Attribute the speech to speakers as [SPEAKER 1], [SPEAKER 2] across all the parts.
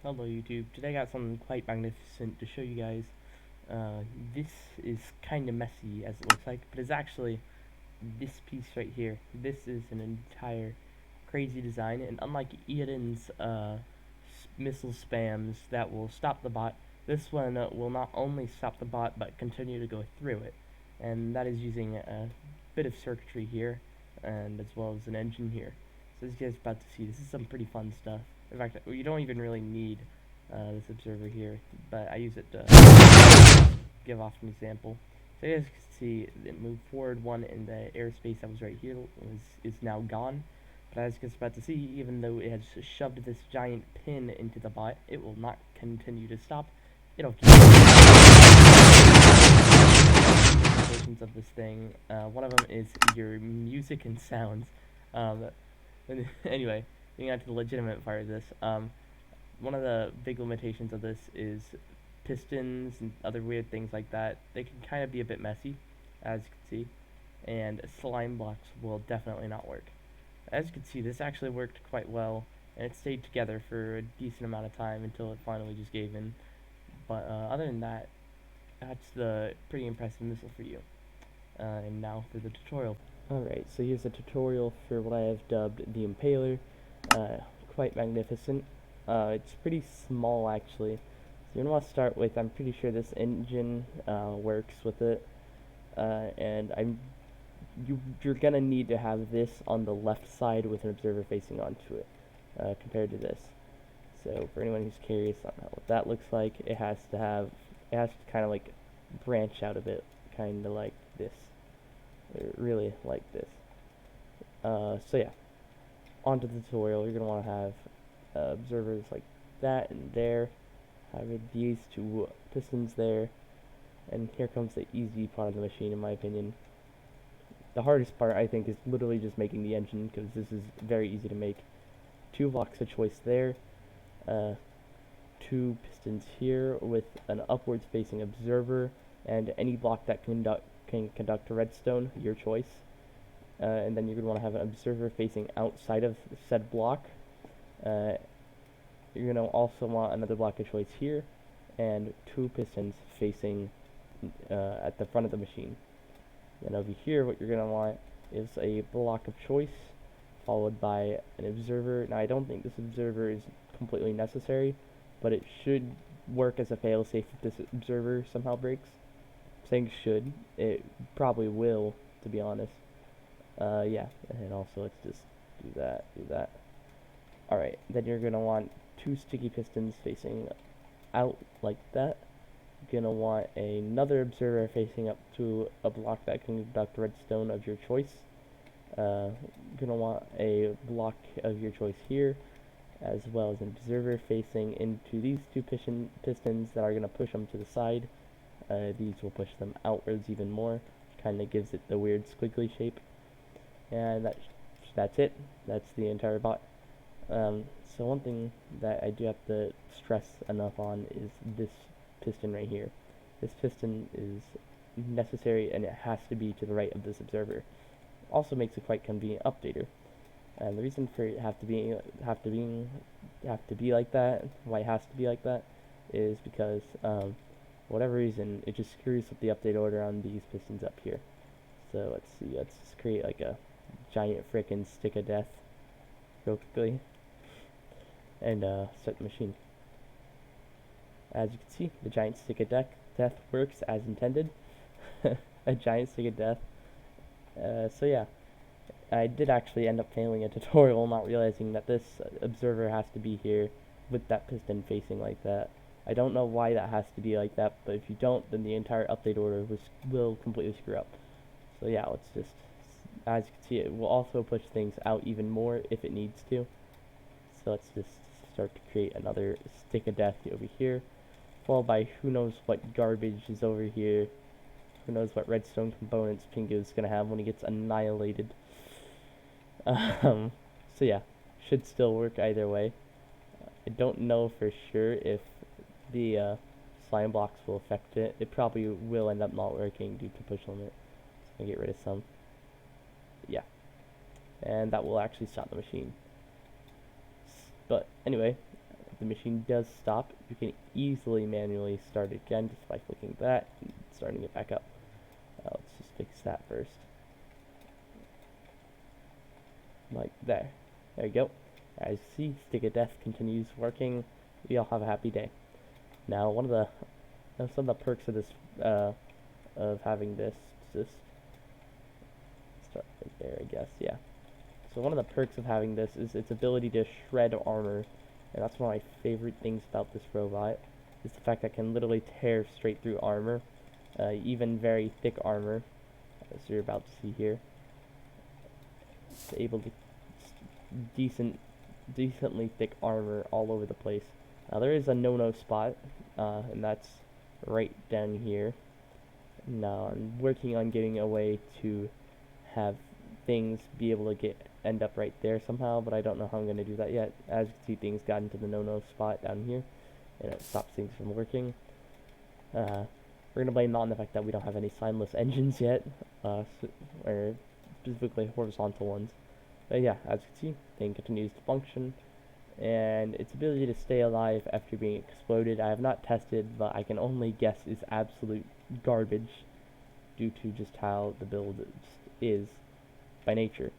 [SPEAKER 1] Hello YouTube, today I got something quite magnificent to show you guys. This is kind of messy as it looks like, but it's actually this piece right here. This is an entire crazy design, and unlike Eden's missile spams that will stop the bot, this one will not only stop the bot but continue to go through it, and that is using a bit of circuitry here, and as well as an engine here. So as you guys are about to see, this is some pretty fun stuff. In fact, you don't even really need this observer here, but I use it to give off an example. So you guys can see it moved forward one in the airspace that was right here is now gone. But as you guys are about to see, even though it has shoved this giant pin into the bot, it will not continue to stop. It'll keep versions of this thing. One of them is your music and sounds. Anyway, getting on to the legitimate part of this. One of the big limitations of this is pistons and other weird things like that. They can kind of be a bit messy, as you can see, and slime blocks will definitely not work. As you can see, this actually worked quite well, and it stayed together for a decent amount of time until it finally just gave in. But other than that, that's the pretty impressive missile for you. And now for the tutorial. Alright, so here's a tutorial for what I have dubbed the impaler. Quite magnificent. It's pretty small actually. So you're going to want to start with, I'm pretty sure this engine works with it. And you're going to need to have this on the left side with an observer facing onto it, compared to this. So for anyone who's curious on what that looks like, it has to kind of like branch out of it, kind of like this. Really like this. So yeah, onto the tutorial. You're going to want to have observers like that and there, having these two pistons there, and here comes the easy part of the machine in my opinion. The hardest part I think is literally just making the engine, because this is very easy to make. Two blocks of choice there, two pistons here with an upwards facing observer, and any block that can conduct a redstone, your choice. And then you're going to want to have an observer facing outside of said block. You're going to also want another block of choice here, and two pistons facing at the front of the machine. Then over here, what you're going to want is a block of choice, followed by an observer. Now, I don't think this observer is completely necessary, but it should work as a failsafe if this observer somehow breaks. I'm saying should. It probably will, to be honest. Yeah, and also let's just do that. Alright, then you're going to want two sticky pistons facing out like that. You're going to want another observer facing up to a block that can conduct redstone of your choice. You're going to want a block of your choice here, as well as an observer facing into these two pistons that are going to push them to the side. These will push them outwards even more, kind of gives it the weird squiggly shape. And that's it. That's the entire bot. So one thing that I do have to stress enough on is this piston right here. This piston is necessary, and it has to be to the right of this observer. Also makes a quite convenient updater. And the reason for it have to be like that, why it has to be like that, is because for whatever reason it just screws up the update order on these pistons up here. So let's see. Let's just create like a giant frickin' stick of death real quickly, and start the machine. As you can see, the giant stick of death works as intended. A giant stick of death. So yeah, I did actually end up failing a tutorial, not realizing that this observer has to be here with that piston facing like that. I don't know why that has to be like that, but if you don't, then the entire update order will completely screw up. So yeah, let's just, as you can see, it will also push things out even more if it needs to. So let's just start to create another stick of death over here, followed by who knows what garbage is over here. Who knows what redstone components Pingu is going to have when he gets annihilated. So yeah, should still work either way. I don't know for sure if the slime blocks will affect it. It probably will end up not working due to push limit. So I'm going to get rid of some. Yeah. And that will actually stop the machine. But anyway, the machine does stop, you can easily manually start it again just by clicking that and starting it back up. Let's just fix that first. Like there. There you go. As you see, Stick of Death continues working. We all have a happy day. Now, some of the perks of this, of having this, just start right there, I guess, yeah. So one of the perks of having this is its ability to shred armor, and that's one of my favorite things about this robot, is the fact that it can literally tear straight through armor, even very thick armor, as you're about to see here. It's able to decently thick armor all over the place. Now there is a no-no spot, and that's right down here. Now I'm working on getting a way to have things be able to end up right there somehow, but I don't know how I'm going to do that yet. As you can see, things got into the no-no spot down here, and it stops things from working. We're going to blame that on the fact that we don't have any signless engines yet, or specifically horizontal ones. But yeah, as you can see, thing continues to function, and its ability to stay alive after being exploded, I have not tested, but I can only guess is absolute garbage due to just how the build is by nature.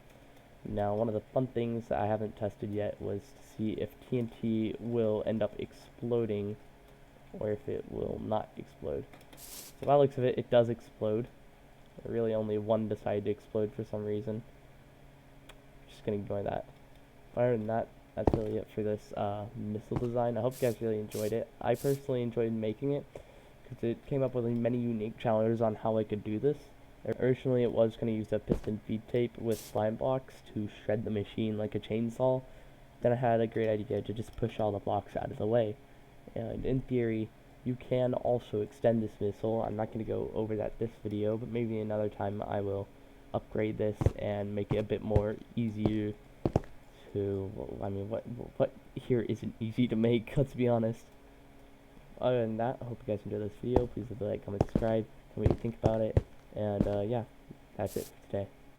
[SPEAKER 1] Now, one of the fun things that I haven't tested yet was to see if TNT will end up exploding or if it will not explode. So by the looks of it, it does explode. Really only one decided to explode for some reason. Just gonna ignore that. Other than that, that's really it for this missile design. I hope you guys really enjoyed it. I personally enjoyed making it because it came up with many unique challenges on how I could do this. Originally, it was going to use a piston feed tape with slime blocks to shred the machine like a chainsaw. Then I had a great idea to just push all the blocks out of the way. And in theory, you can also extend this missile. I'm not going to go over that this video, but maybe another time I will upgrade this and make it a bit more easier to, I mean, what here isn't easy to make, let's be honest. Other than that, I hope you guys enjoyed this video. Please leave a like, comment, subscribe, tell me what you think about it. And yeah, that's it for today.